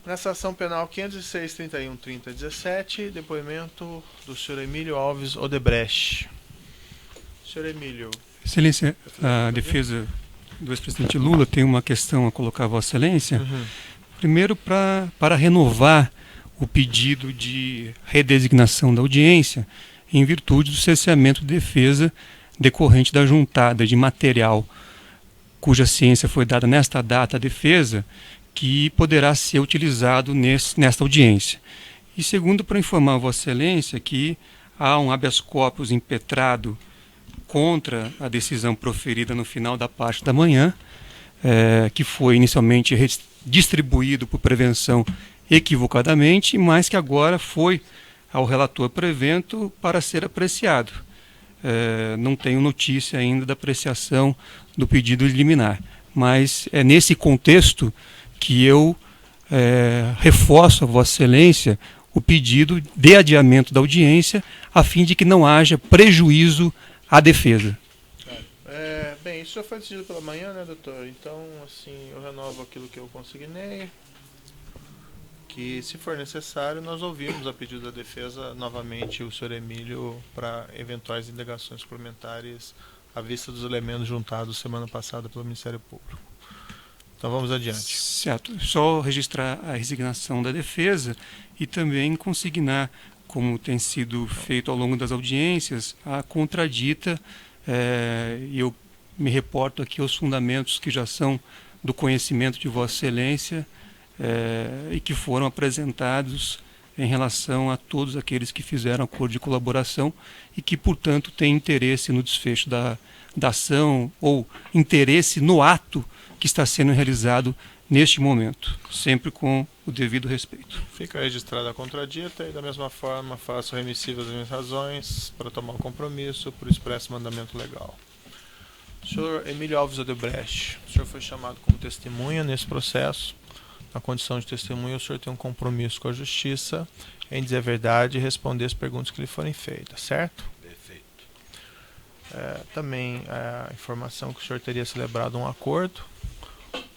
Nessa ação penal 506.31.30.17, depoimento do senhor Emílio Alves Odebrecht. Senhor Emílio. Excelência, a defesa do ex-presidente Lula tem uma questão a colocar a Vossa Excelência. Primeiro, para renovar o pedido de redesignação da audiência em virtude do cerceamento de defesa decorrente da juntada de material cuja ciência foi dada nesta data à defesa, que poderá ser utilizado nesta audiência. E segundo, para informar a Vossa Excelência que há um habeas corpus impetrado contra a decisão proferida no final da parte da manhã, que foi inicialmente distribuído por prevenção equivocadamente, mas que agora foi ao relator prevento para ser apreciado. Não tenho notícia ainda da apreciação do pedido liminar, mas é nesse contexto que eu reforço a Vossa Excelência o pedido de adiamento da audiência, a fim de que não haja prejuízo à defesa. Bem, isso já foi decidido pela manhã, né, doutor? Então, assim, eu renovo aquilo que eu consignei, que, se for necessário, nós ouvimos a pedido da defesa novamente o senhor Emílio para eventuais indagações suplementares à vista dos elementos juntados semana passada pelo Ministério Público. Então vamos adiante. Certo. Só registrar a resignação da defesa e também consignar, como tem sido feito ao longo das audiências, a contradita, e eu me reporto aqui aos fundamentos que já são do conhecimento de Vossa Excelência e que foram apresentados em relação a todos aqueles que fizeram acordo de colaboração e que, portanto, têm interesse no desfecho da ação ou interesse no ato que está sendo realizado neste momento, sempre com o devido respeito. Fica registrada a contradita e, da mesma forma, faço remissivas as minhas razões para tomar o compromisso por expresso mandamento legal. Senhor Emílio Alves Odebrecht, o senhor foi chamado como testemunha nesse processo. Na condição de testemunha, o senhor tem um compromisso com a Justiça em dizer a verdade e responder as perguntas que lhe forem feitas, certo? Perfeito. Também a informação que o senhor teria celebrado um acordo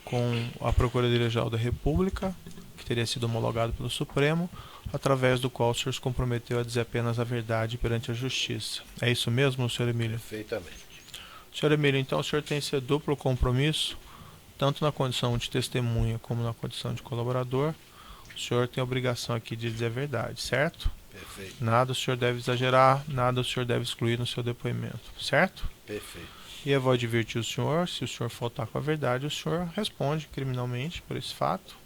com a Procuradoria-Geral da República, que teria sido homologado pelo Supremo, através do qual o senhor se comprometeu a dizer apenas a verdade perante a Justiça. É isso mesmo, senhor Emílio? Perfeitamente. Senhor Emílio, então o senhor tem esse duplo compromisso, tanto na condição de testemunha como na condição de colaborador. O senhor tem a obrigação aqui de dizer a verdade, certo? Perfeito. Nada o senhor deve exagerar, nada o senhor deve excluir no seu depoimento, certo? Perfeito. E eu vou advertir o senhor, se o senhor faltar com a verdade, o senhor responde criminalmente por esse fato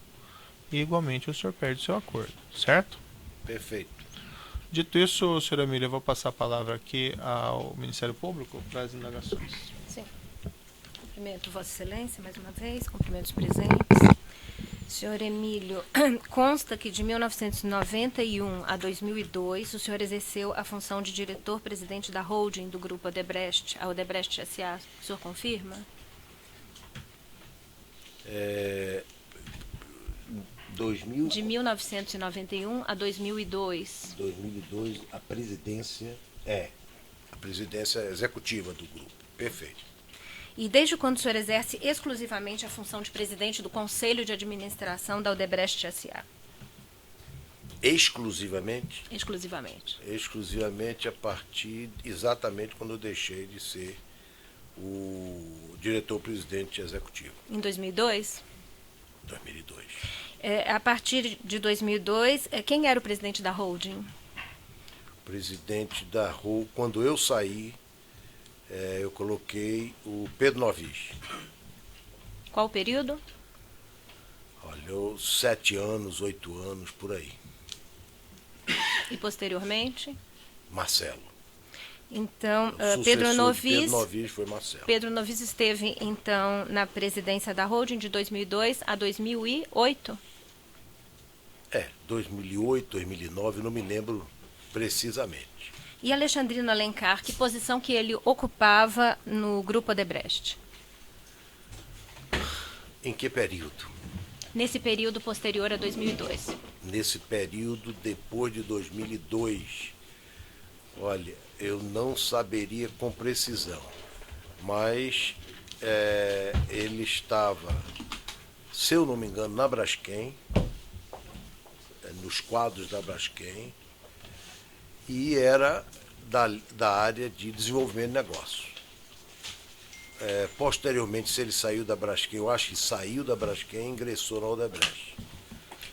e igualmente o senhor perde o seu acordo, certo? Perfeito. Dito isso, senhor Emílio, eu vou passar a palavra aqui ao Ministério Público para as indagações. Sim. Cumprimento Vossa Excelência, mais uma vez, cumprimento os presentes. Senhor Emílio, consta que de 1991 a 2002, o senhor exerceu a função de diretor-presidente da holding do Grupo Odebrecht, a Odebrecht S.A. O senhor confirma? De 1991 a 2002. 2002, a presidência executiva do grupo. Perfeito. E desde quando o senhor exerce exclusivamente a função de presidente do Conselho de Administração da Odebrecht S.A.? Exclusivamente? Exclusivamente. Exclusivamente a partir, exatamente quando eu deixei de ser o diretor-presidente executivo. Em 2002? 2002. A partir de 2002, quem era o presidente da holding? Presidente da holding, quando eu saí, eu coloquei o Pedro Novis. Qual o período? Olha, 7 anos, 8 anos, por aí. E posteriormente? Marcelo. Então, Pedro Novis foi Marcelo. Pedro Novis esteve, então, na presidência da holding de 2002 a 2008? 2008, 2009, não me lembro precisamente. E Alexandrino Alencar, que posição que ele ocupava no Grupo Odebrecht? Em que período? Nesse período posterior a 2002. Nesse período depois de 2002, olha, eu não saberia com precisão, mas ele estava, se eu não me engano, na Braskem, dos quadros da Braskem e era da área de desenvolvimento de negócio. Posteriormente, se ele saiu da Braskem, eu acho que saiu da Braskem e ingressou na Odebrecht.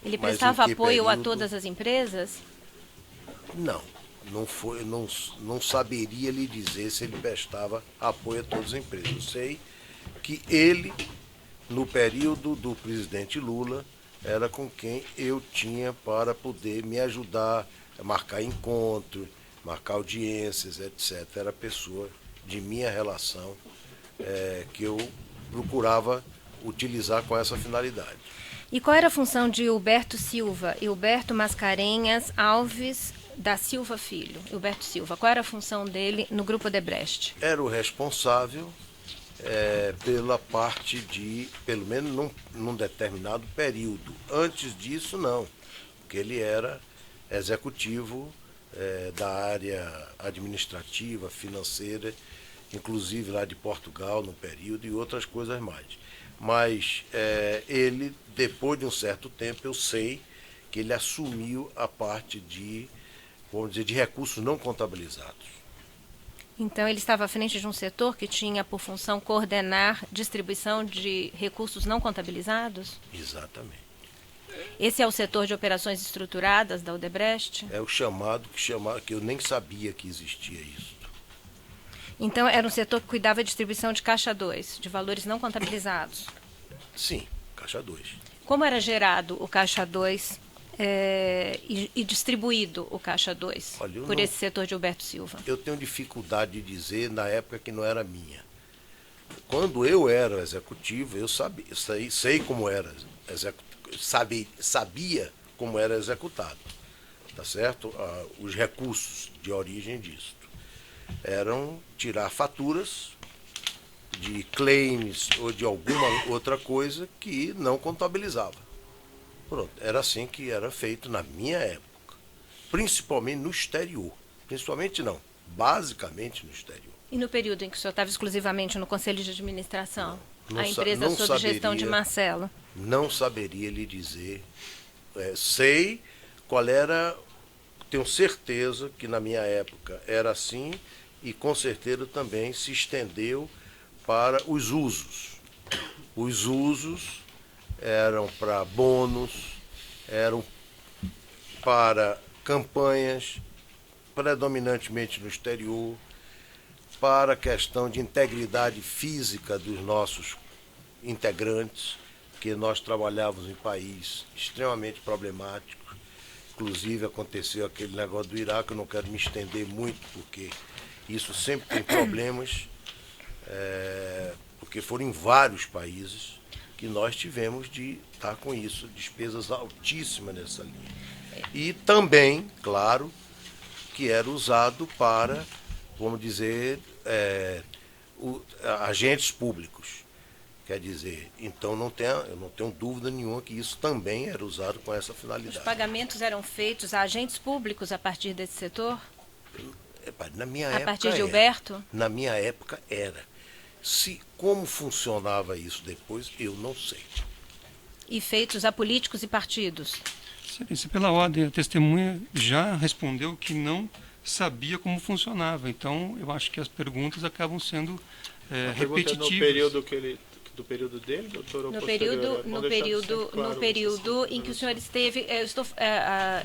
Ele Mas prestava em que apoio a período? todas as empresas? Não foi, não saberia lhe dizer se ele prestava apoio a todas as empresas. Eu sei que ele, no período do presidente Lula, era com quem eu tinha para poder me ajudar a marcar encontros, marcar audiências, etc. Era a pessoa de minha relação que eu procurava utilizar com essa finalidade. E qual era a função de Hilberto Silva, Hilberto Mascarenhas Alves da Silva Filho, Hilberto Silva? Qual era a função dele no Grupo Odebrecht? Era o responsável pela parte de, pelo menos num determinado período. Antes disso, não, porque ele era executivo da área administrativa, financeira, inclusive lá de Portugal no período e outras coisas mais. Mas ele, depois de um certo tempo, eu sei que ele assumiu a parte de, vamos dizer, de recursos não contabilizados. Então, ele estava à frente de um setor que tinha por função coordenar distribuição de recursos não contabilizados? Exatamente. Esse é o setor de operações estruturadas da Odebrecht? É o chamado que eu nem sabia que existia isso. Então, era um setor que cuidava da distribuição de caixa 2, de valores não contabilizados? Sim, caixa 2. Como era gerado o caixa 2 e distribuído o caixa 2 por esse setor de Hilberto Silva? Eu tenho dificuldade de dizer na época que não era minha. Quando eu era executivo, eu sei como era sabia como era executado, tá certo? Os recursos de origem disso eram tirar faturas de claims ou de alguma outra coisa que não contabilizava. Pronto, era assim que era feito na minha época, principalmente no exterior. Principalmente não, basicamente no exterior. E no período em que o senhor estava exclusivamente no Conselho de Administração? Não a empresa sob gestão de Marcelo? Não saberia lhe dizer. Sei qual era, tenho certeza que na minha época era assim e com certeza também se estendeu para os usos. Os usos eram para bônus, eram para campanhas, predominantemente no exterior, para a questão de integridade física dos nossos integrantes, que nós trabalhávamos em país extremamente problemático. Inclusive aconteceu aquele negócio do Iraque, eu não quero me estender muito, porque isso sempre tem problemas, porque foram em vários países que nós tivemos de estar com isso, despesas altíssimas nessa linha. E também, claro, que era usado para, vamos dizer, agentes públicos. Quer dizer, então eu não tenho dúvida nenhuma que isso também era usado com essa finalidade. Os pagamentos eram feitos a agentes públicos a partir desse setor? Na minha época, a partir de Hilberto? Na minha época era. Como funcionava isso depois, eu não sei. E feitos a políticos e partidos? Excelência, pela ordem, a testemunha já respondeu que não sabia como funcionava. Então, eu acho que as perguntas acabam sendo repetitivas. No período do período dele, doutor? No período em que o senhor esteve, eu estou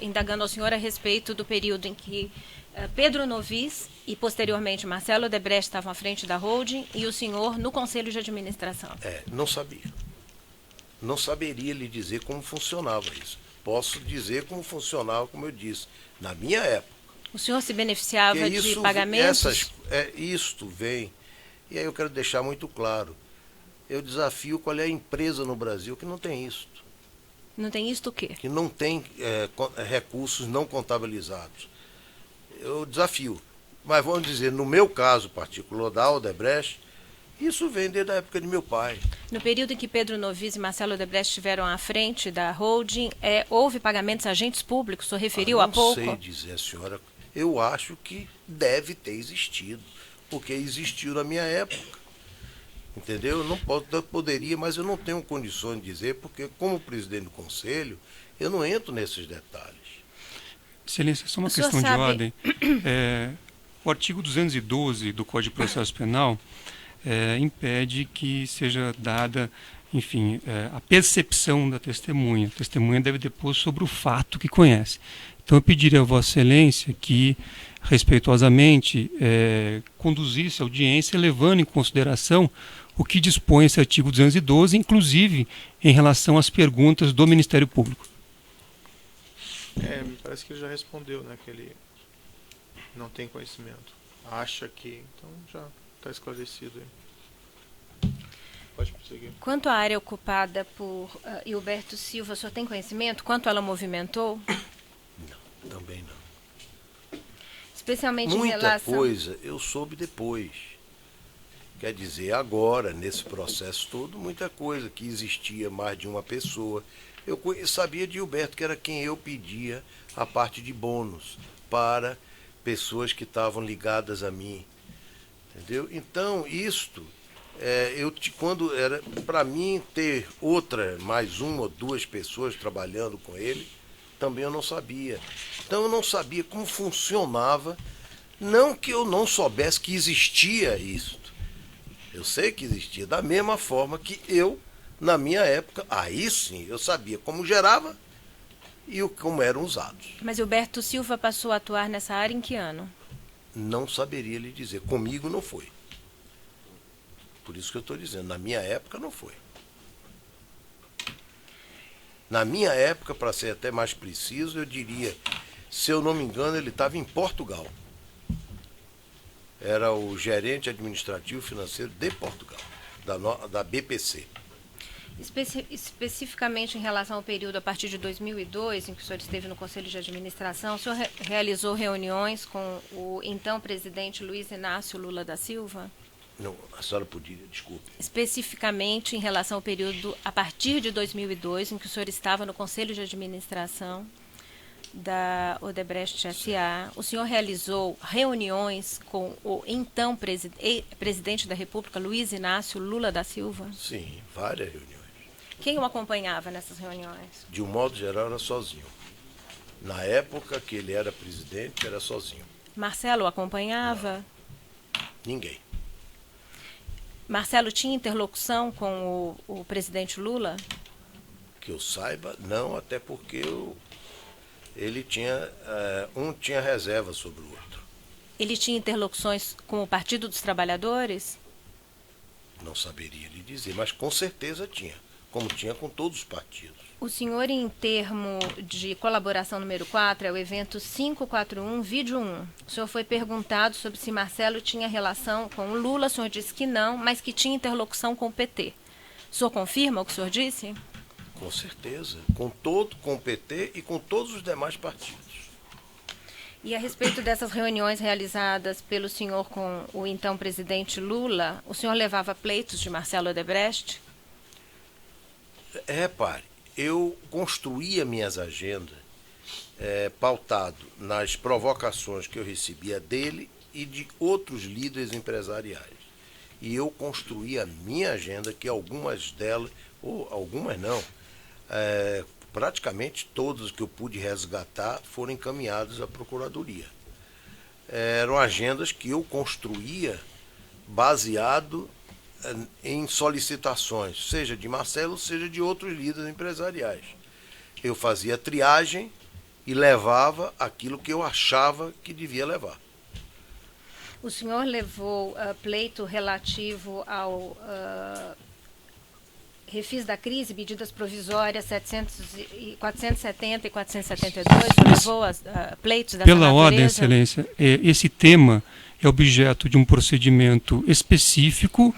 indagando ao senhor a respeito do período em que Pedro Novis e posteriormente Marcelo Odebrecht estavam à frente da holding e o senhor no Conselho de Administração. Não sabia. Não saberia lhe dizer como funcionava isso. Posso dizer como funcionava, como eu disse, na minha época. O senhor se beneficiava de pagamentos? Isto vem, e aí eu quero deixar muito claro, eu desafio qual é a empresa no Brasil que não tem isso. Não tem isto o quê? Que não tem recursos não contabilizados. Eu desafio. Mas vamos dizer, no meu caso particular da Odebrecht, isso vem desde a época de meu pai. No período em que Pedro Novis e Marcelo Odebrecht estiveram à frente da holding, houve pagamentos a agentes públicos? O senhor referiu há pouco? Não sei dizer, senhora. Eu acho que deve ter existido, porque existiu na minha época. Entendeu? Eu não poderia, mas eu não tenho condições de dizer, porque como presidente do conselho, eu não entro nesses detalhes. Excelência, só uma O senhor questão de sabe- ordem. O artigo 212 do Código de Processo Penal impede que seja dada, enfim, a percepção da testemunha. A testemunha deve depor sobre o fato que conhece. Então eu pediria a Vossa Excelência que, respeitosamente, conduzisse a audiência levando em consideração o que dispõe esse artigo 212, inclusive em relação às perguntas do Ministério Público. Me parece que ele já respondeu, né? Que ele não tem conhecimento. Acha que. Então já está esclarecido aí. Pode prosseguir. Quanto à área ocupada por Hilberto Silva, o senhor tem conhecimento? Quanto ela movimentou? Não, também não. Especialmente em Muita relação... coisa eu soube depois. Quer dizer, agora, nesse processo todo, muita coisa, que existia mais de uma pessoa. Eu sabia de Hilberto, que era quem eu pedia a parte de bônus para pessoas que estavam ligadas a mim. Entendeu? Então, isto, quando era para mim ter mais uma ou duas pessoas trabalhando com ele, também eu não sabia. Então, eu não sabia como funcionava, não que eu não soubesse que existia isso. Eu sei que existia, da mesma forma que eu, na minha época, aí sim, eu sabia como gerava e como eram usados. Mas Hilberto Silva passou a atuar nessa área em que ano? Não saberia lhe dizer. Comigo não foi. Por isso que eu estou dizendo, na minha época não foi. Na minha época, para ser até mais preciso, eu diria, se eu não me engano, ele estava em Portugal. Era o gerente administrativo financeiro de Portugal, da BPC. Especificamente em relação ao período a partir de 2002, em que o senhor esteve no Conselho de Administração, o senhor realizou reuniões com o então presidente Luiz Inácio Lula da Silva? Não, a senhora podia, desculpe. Especificamente em relação ao período a partir de 2002, em que o senhor estava no Conselho de Administração da Odebrecht S.A., o senhor realizou reuniões com o então presidente da República, Luiz Inácio Lula da Silva? Sim, várias reuniões. Quem o acompanhava nessas reuniões? De um modo geral, era sozinho. Na época que ele era presidente, era sozinho. Marcelo o acompanhava? Ninguém. Marcelo tinha interlocução com o presidente Lula? Que eu saiba, não, até porque ele tinha, um tinha reserva sobre o outro. Ele tinha interlocuções com o Partido dos Trabalhadores? Não saberia lhe dizer, mas com certeza tinha, como tinha com todos os partidos. O senhor, em termo de colaboração número 4, é o evento 541, vídeo 1. O senhor foi perguntado sobre se Marcelo tinha relação com o Lula. O senhor disse que não, mas que tinha interlocução com o PT. O senhor confirma o que o senhor disse? Com certeza, com o PT e com todos os demais partidos. E a respeito dessas reuniões realizadas pelo senhor com o então presidente Lula, o senhor levava pleitos de Marcelo Odebrecht? Repare, eu construía minhas agendas pautado nas provocações que eu recebia dele e de outros líderes empresariais. E eu construía a minha agenda, que algumas delas, ou algumas não, praticamente todas que eu pude resgatar foram encaminhadas à Procuradoria. Eram agendas que eu construía baseado em solicitações, seja de Marcelo, seja de outros líderes empresariais. Eu fazia triagem e levava aquilo que eu achava que devia levar. O senhor levou pleito relativo ao refis da crise, medidas provisórias 470 e 472, o senhor levou pleitos dessa Pela natureza? ordem, Excelência, esse tema é objeto de um procedimento específico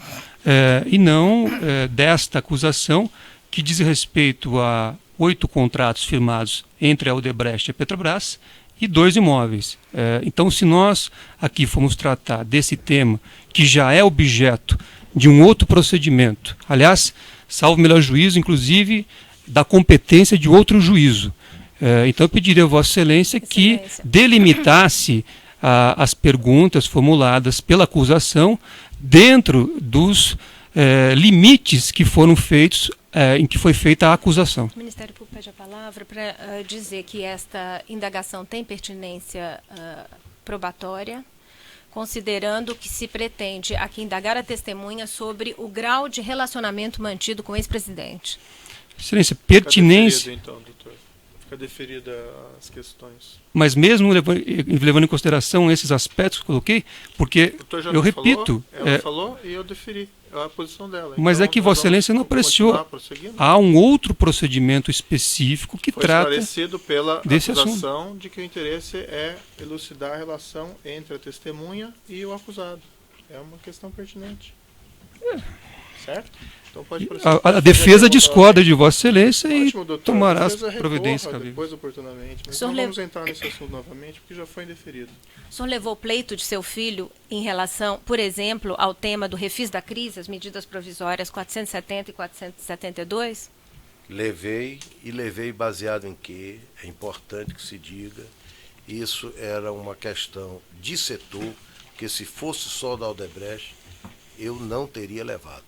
e não desta acusação, que diz respeito a 8 contratos firmados entre a Odebrecht e a Petrobras e 2 imóveis. Então, se nós aqui formos tratar desse tema, que já é objeto de um outro procedimento, aliás, salvo melhor juízo, inclusive, da competência de outro juízo. Então, eu pediria a Vossa Excelência que delimitasse as perguntas formuladas pela acusação dentro dos limites que foram feitos, em que foi feita a acusação. O Ministério Público pede a palavra para dizer que esta indagação tem pertinência probatória, considerando que se pretende aqui indagar a testemunha sobre o grau de relacionamento mantido com o ex-presidente. Excelência, pertinência... Fica deferido, então, doutor. Fica deferida as questões. Mas mesmo levando em consideração esses aspectos que eu coloquei, porque eu repito... Ela falou e eu deferi a posição dela. Mas então, é que Vossa Excelência não apreciou. Há um outro procedimento específico que trata esclarecido pela desse acusação assunto. de que o interesse é elucidar a relação entre a testemunha e o acusado. É uma questão pertinente. Certo? Então pode prosseguir. A defesa discorda de Vossa Excelência e Ótimo, doutor. tomará A as defesa providências recorra cabíveis. depois oportunamente. Mas Senhor não vamos entrar nesse assunto novamente, porque já foi indeferido. O senhor levou pleito de seu filho em relação, por exemplo, ao tema do refis da crise, as medidas provisórias 470 e 472? Levei baseado em que, é importante que se diga, isso era uma questão de setor, porque se fosse só da Odebrecht, eu não teria levado.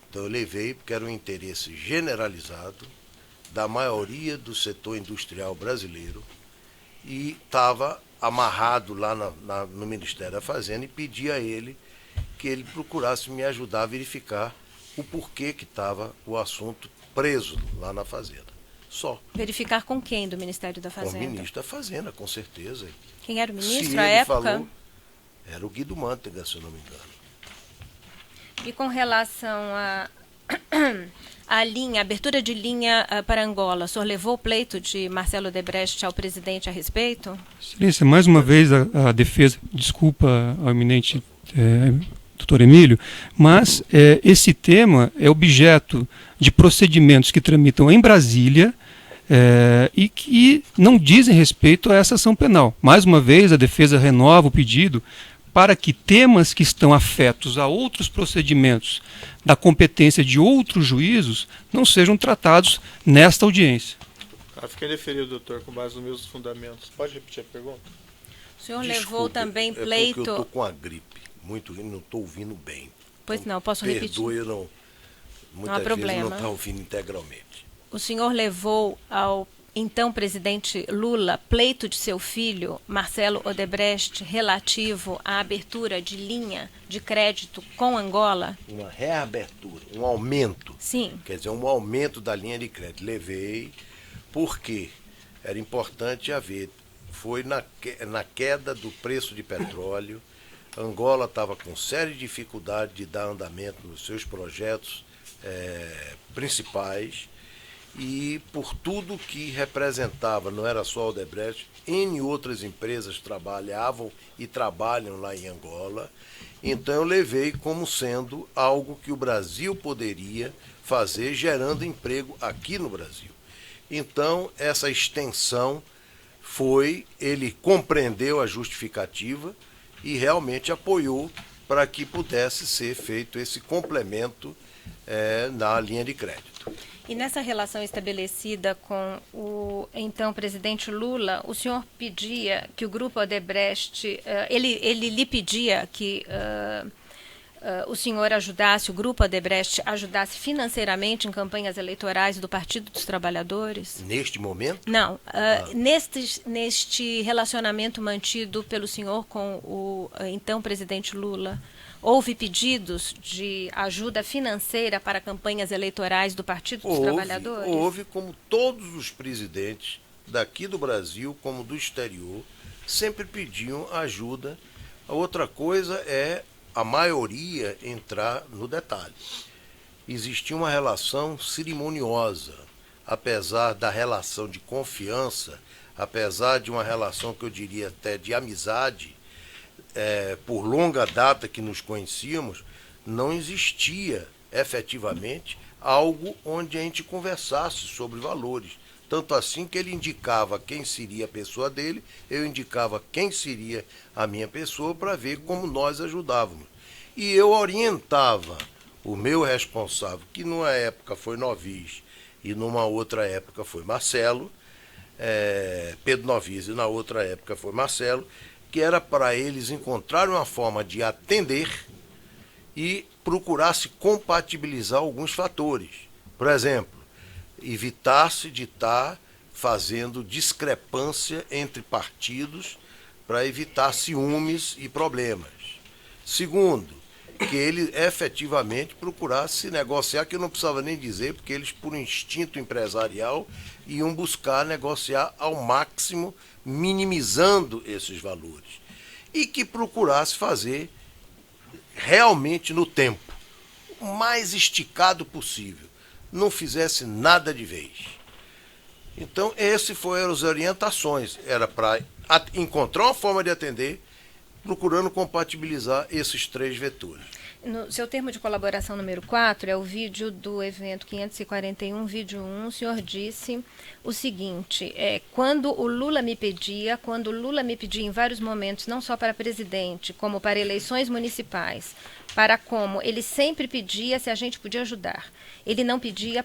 Então eu levei porque era um interesse generalizado da maioria do setor industrial brasileiro e estava amarrado lá no Ministério da Fazenda e pedi a ele que ele procurasse me ajudar a verificar o porquê que estava o assunto preso lá na Fazenda. Só. Verificar com quem do Ministério da Com Fazenda? o ministro da Fazenda, com certeza. Quem era o ministro Se à ele época? falou, era o Guido Mantega, se eu não me engano. E com relação à linha, abertura de linha para Angola, o senhor levou o pleito de Marcelo Odebrecht ao presidente a respeito? Excelência, mais uma vez a defesa, desculpa ao eminente doutor Emílio, mas esse tema é objeto de procedimentos que tramitam em Brasília e que não dizem respeito a essa ação penal. Mais uma vez, a defesa renova o pedido para que temas que estão afetos a outros procedimentos da competência de outros juízos não sejam tratados nesta audiência. Fiquei deferido, doutor, com base nos meus fundamentos. Pode repetir a pergunta? O senhor Desculpe, levou também pleito... porque eu estou com a gripe, muito ruim, não estou ouvindo bem. Pois não, posso repetir. Perdoe, eu não... Muitas há vezes problema. não está ouvindo integralmente. O senhor levou ao então presidente Lula pleito de seu filho, Marcelo Odebrecht, relativo à abertura de linha de crédito com Angola? Uma reabertura, um aumento. Sim. Quer dizer, um aumento da linha de crédito. Levei, porque era importante haver. Foi na queda do preço de petróleo. Angola estava com séria dificuldade de dar andamento nos seus projetos principais. E por tudo que representava, não era só a Odebrecht, N outras empresas trabalhavam e trabalham lá em Angola. Então eu levei como sendo algo que o Brasil poderia fazer, gerando emprego aqui no Brasil. Então essa extensão ele compreendeu a justificativa e realmente apoiou para que pudesse ser feito esse complemento na linha de crédito. E nessa relação estabelecida com o então presidente Lula, o senhor pedia que o grupo Odebrecht, ele lhe pedia que o senhor ajudasse, o grupo Odebrecht ajudasse financeiramente em campanhas eleitorais do Partido dos Trabalhadores? Neste momento? Não, neste relacionamento mantido pelo senhor com o então presidente Lula, houve pedidos de ajuda financeira para campanhas eleitorais do Partido dos Trabalhadores? Houve, como todos os presidentes daqui do Brasil, como do exterior, sempre pediam ajuda. A outra coisa é a maioria entrar no detalhe. Existia uma relação cerimoniosa, apesar da relação de confiança, apesar de uma relação que eu diria até de amizade, por longa data que nos conhecíamos, não existia efetivamente algo onde a gente conversasse sobre valores. Tanto assim que ele indicava quem seria a pessoa dele, eu indicava quem seria a minha pessoa para ver como nós ajudávamos. E eu orientava o meu responsável, que numa época foi Novis e numa outra época foi Marcelo, Pedro Novis e na outra época foi Marcelo, que era para eles encontrarem uma forma de atender e procurar se compatibilizar alguns fatores. Por exemplo, evitar-se de estar fazendo discrepância entre partidos para evitar ciúmes e problemas. Segundo, que ele efetivamente procurasse negociar, que eu não precisava nem dizer, porque eles, por instinto empresarial, iam buscar negociar ao máximo, minimizando esses valores. E que procurasse fazer realmente no tempo, o mais esticado possível. Não fizesse nada de vez. Então, essas foram as orientações. Era para encontrar uma forma de atender, procurando compatibilizar esses 3 vetores. No seu termo de colaboração número 4, é o vídeo do evento 541, vídeo 1, o senhor disse o seguinte, quando o Lula me pedia em vários momentos, não só para presidente, como para eleições municipais, para como ele sempre pedia se a gente podia ajudar. Ele não pedia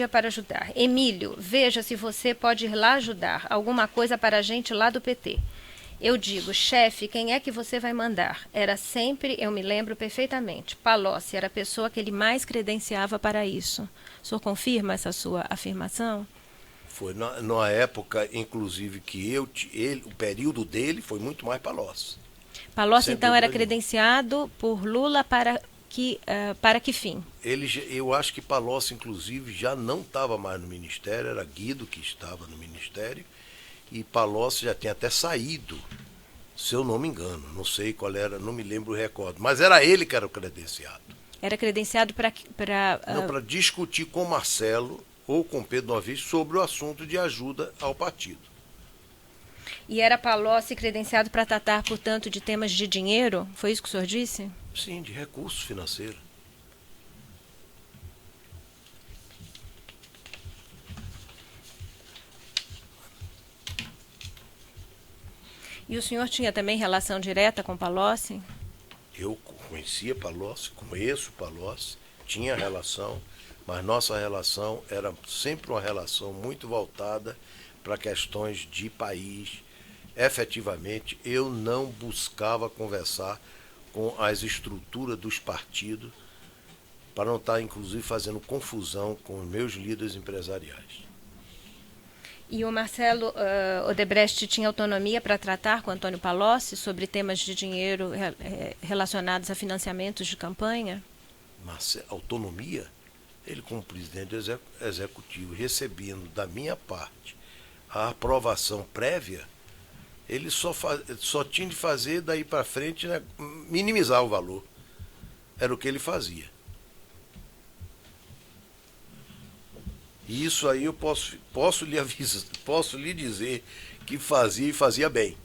para ajudar. Emílio, veja se você pode ir lá ajudar, alguma coisa para a gente lá do PT. Eu digo, chefe, quem é que você vai mandar? Era sempre, eu me lembro perfeitamente, Palocci era a pessoa que ele mais credenciava para isso. O senhor confirma essa sua afirmação? Foi na época, inclusive, que o período dele foi muito mais Palocci. Palocci, então, era credenciado por Lula para que fim? Eu acho que Palocci, inclusive, já não estava mais no Ministério, era Guido que estava no Ministério, e Palocci já tinha até saído, se eu não me engano. Não sei qual era, não me lembro o recorde, mas era ele que era o credenciado. Era credenciado para discutir com Marcelo ou com Pedro Novis sobre o assunto de ajuda ao partido. E era Palocci credenciado para tratar, portanto, de temas de dinheiro? Foi isso que o senhor disse? Sim, de recursos financeiros. E o senhor tinha também relação direta com Palocci? Eu conhecia Palocci, conheço Palocci, tinha relação, mas nossa relação era sempre uma relação muito voltada para questões de país. Efetivamente, eu não buscava conversar com as estruturas dos partidos para não estar, inclusive, fazendo confusão com os meus líderes empresariais. E o Marcelo Odebrecht tinha autonomia para tratar com Antônio Palocci sobre temas de dinheiro relacionados a financiamentos de campanha? Autonomia? Ele, como presidente executivo, recebendo da minha parte a aprovação prévia, ele só tinha de fazer daí para frente, né, minimizar o valor. Era o que ele fazia. E isso aí eu posso lhe avisar, posso lhe dizer que fazia e fazia bem.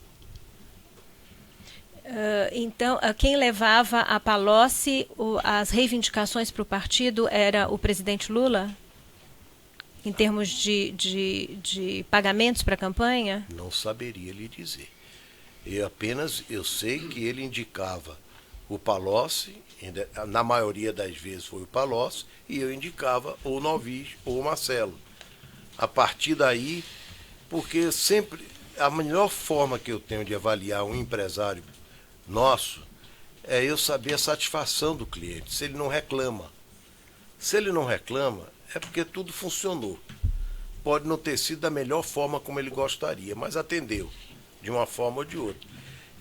Então, quem levava a Palocci as reivindicações para o partido era o presidente Lula? Em termos de pagamentos para a campanha? Não saberia lhe dizer. Eu sei que ele indicava o Palocci, na maioria das vezes foi o Palocci, e eu indicava ou o Novis ou o Marcelo. A partir daí, porque sempre a melhor forma que eu tenho de avaliar um empresário nosso é eu saber a satisfação do cliente, se ele não reclama. Se ele não reclama, é porque tudo funcionou. Pode não ter sido da melhor forma como ele gostaria, mas atendeu, de uma forma ou de outra.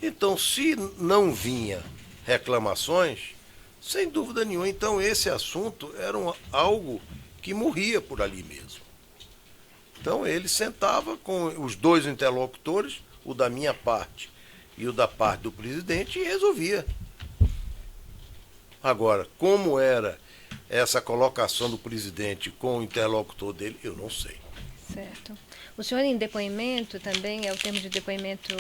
Então, se não vinha reclamações, sem dúvida nenhuma, então esse assunto era algo que morria por ali mesmo. Então ele sentava com os 2 interlocutores, o da minha parte e o da parte do presidente, e resolvia. Agora, como era essa colocação do presidente com o interlocutor dele, eu não sei. Certo. O senhor, em depoimento, também é o termo de depoimento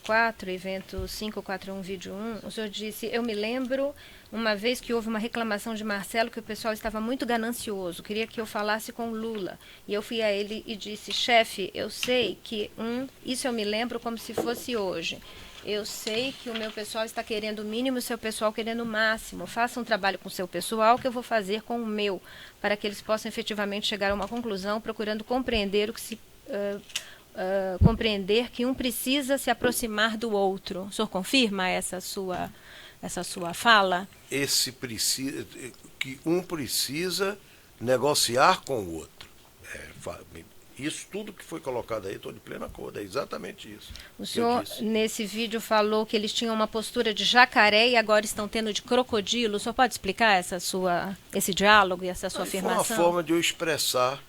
4, evento 541, vídeo 1, o senhor disse, eu me lembro uma vez que houve uma reclamação de Marcelo que o pessoal estava muito ganancioso, queria que eu falasse com Lula. E eu fui a ele e disse, chefe, eu sei que isso eu me lembro como se fosse hoje. Eu sei que o meu pessoal está querendo o mínimo e o seu pessoal querendo o máximo. Faça um trabalho com o seu pessoal que eu vou fazer com o meu, para que eles possam efetivamente chegar a uma conclusão, procurando compreender compreender que um precisa se aproximar do outro. O senhor confirma essa sua fala? Que um precisa negociar com o outro. Isso tudo que foi colocado aí, estou de pleno acordo, é exatamente isso. O senhor, nesse vídeo, falou que eles tinham uma postura de jacaré e agora estão tendo de crocodilo. O senhor pode explicar esse diálogo e essa sua afirmação? Foi uma forma de eu expressar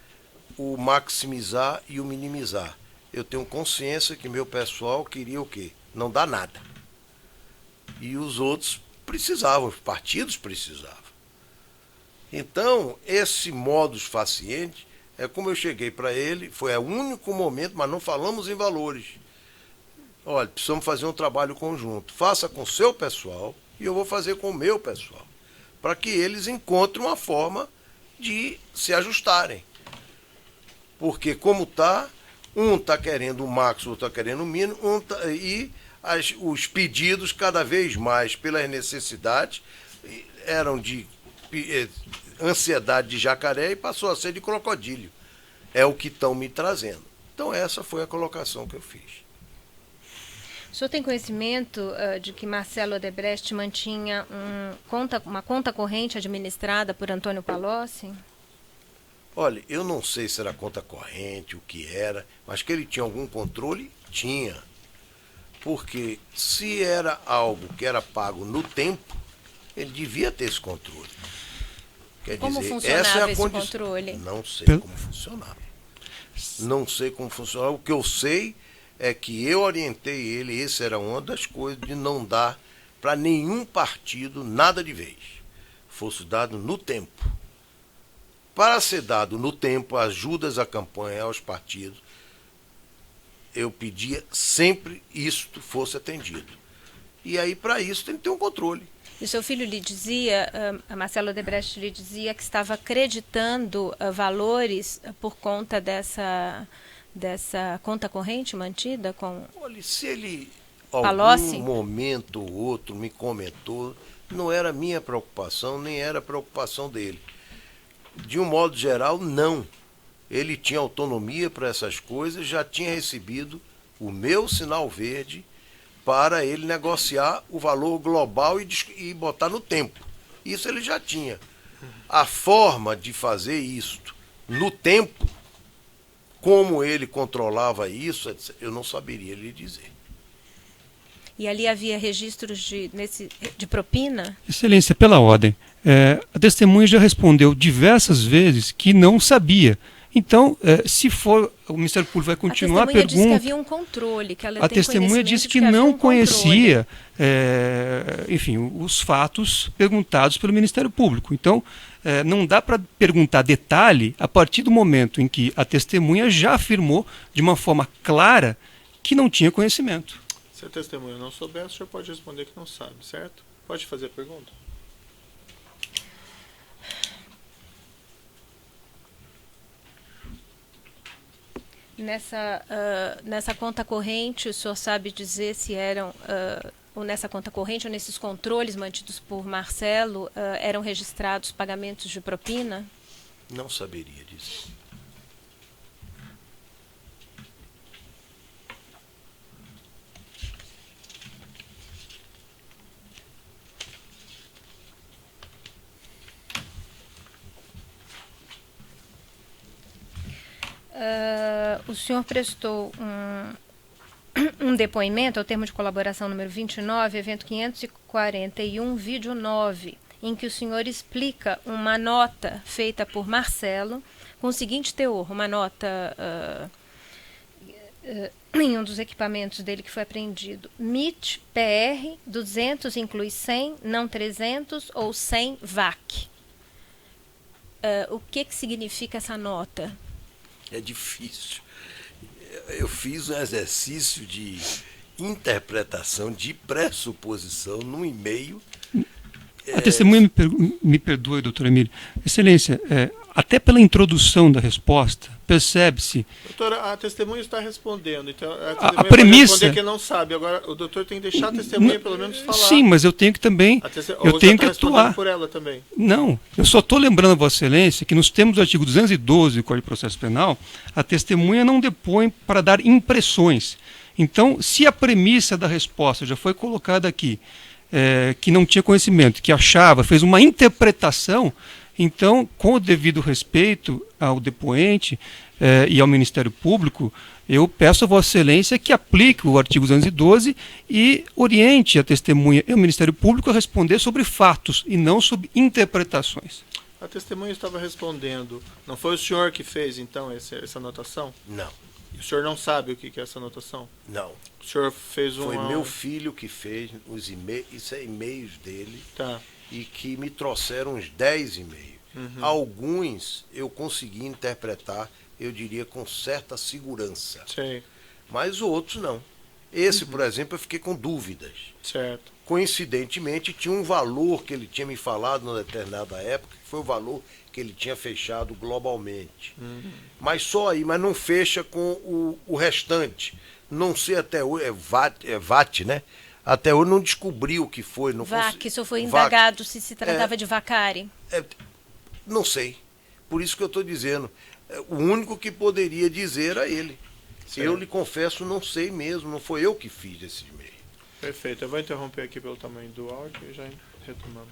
o maximizar e o minimizar. Eu tenho consciência que meu pessoal queria o quê? Não dar nada. E os outros precisavam, os partidos precisavam. Então, esse modus faciente é como eu cheguei para ele, foi o único momento, mas não falamos em valores. Olha, precisamos fazer um trabalho conjunto. Faça com o seu pessoal e eu vou fazer com o meu pessoal. Para que eles encontrem uma forma de se ajustarem. Porque como está, um está querendo o máximo, outro está querendo o mínimo, os pedidos cada vez mais pelas necessidades eram de ansiedade de jacaré e passou a ser de crocodilo. É o que estão me trazendo. Então essa foi a colocação que eu fiz. O senhor tem conhecimento de que Marcelo Odebrecht mantinha uma conta corrente administrada por Antônio Palocci? Olha, eu não sei se era conta corrente, o que era, mas que ele tinha algum controle, tinha. Porque se era algo que era pago no tempo, ele devia ter esse controle. Quer como dizer, funcionava essa é a esse controle? Não sei como funcionava. Não sei como funcionava. O que eu sei é que eu orientei ele, essa era uma das coisas, de não dar para nenhum partido nada de vez. Fosse dado no tempo. Para ser dado no tempo, ajudas à campanha, aos partidos, eu pedia sempre isto fosse atendido. E aí, para isso, tem que ter um controle. E o seu filho lhe dizia, Marcelo Odebrecht lhe dizia que estava acreditando valores por conta dessa conta corrente mantida com Olha, se ele, Palocci? algum momento ou outro, me comentou, não era minha preocupação, nem era preocupação dele. De um modo geral, não. Ele tinha autonomia para essas coisas, já tinha recebido o meu sinal verde para ele negociar o valor global e botar no tempo. Isso ele já tinha. A forma de fazer isto no tempo, como ele controlava isso, eu não saberia lhe dizer. E ali havia registros de propina? Excelência, pela ordem. A testemunha já respondeu diversas vezes que não sabia. Então, se for, o Ministério Público vai continuar a pergunta. A testemunha disse que havia um controle, que ela a testemunha disse que não conhecia, enfim, os fatos perguntados pelo Ministério Público. Então, não dá para perguntar detalhe a partir do momento em que a testemunha já afirmou de uma forma clara que não tinha conhecimento. Se a testemunha não souber, o senhor pode responder que não sabe, certo? Pode fazer a pergunta. Nessa conta corrente, o senhor sabe dizer se eram, ou nessa conta corrente, ou nesses controles mantidos por Marcelo, eram registrados pagamentos de propina? Não saberia disso. O senhor prestou um depoimento ao termo de colaboração número 29, evento 541, vídeo 9, em que o senhor explica uma nota feita por Marcelo com o seguinte teor, uma nota em um dos equipamentos dele que foi apreendido. MIT PR 200 inclui 100, não 300 ou 100 VAC. O que significa essa nota? É difícil. Eu fiz um exercício de interpretação, de pressuposição num e-mail. A testemunha me perdoe, doutor Emílio. Excelência, até pela introdução da resposta, percebe-se... Doutora, a testemunha está respondendo, então a premissa... pode responder que não sabe. Agora, o doutor tem que deixar a testemunha pelo menos falar. Sim, mas eu tenho que também... Eu tenho que atuar. Por ela também. Não, eu só estou lembrando a Vossa Excelência que nos termos do artigo 212 do Código de Processo Penal, a testemunha não depõe para dar impressões. Então, se a premissa da resposta já foi colocada aqui, que não tinha conhecimento, que achava, fez uma interpretação, Então, com o devido respeito ao depoente e ao Ministério Público, eu peço a Vossa Excelência que aplique o artigo 212 e oriente a testemunha e o Ministério Público a responder sobre fatos e não sobre interpretações. A testemunha estava respondendo. Não foi o senhor que fez, então, essa anotação? Não, O senhor não sabe o que é essa anotação? não. O senhor fez Foi meu filho que fez os e-mails, isso é e-mails dele, Tá. e que me trouxeram uns 10 e-mails. Alguns eu consegui interpretar, eu diria, com certa segurança. Sei. Mas outros não. Esse, por exemplo, eu fiquei com dúvidas. Certo. Coincidentemente, tinha um valor que ele tinha me falado numa determinada época, que foi o valor que ele tinha fechado globalmente. Mas só aí, mas não fecha com o restante. Não sei até hoje, é VAT, né? Até hoje não descobri o que foi. Não VAC, isso foi VAC. indagado se tratava de vacari. Não sei. Por isso que eu estou dizendo. O único que poderia dizer era ele. Certo. Eu lhe confesso, não sei mesmo. Não foi eu que fiz esse e-mail. Perfeito. Eu vou interromper aqui pelo tamanho do áudio e já retomamos.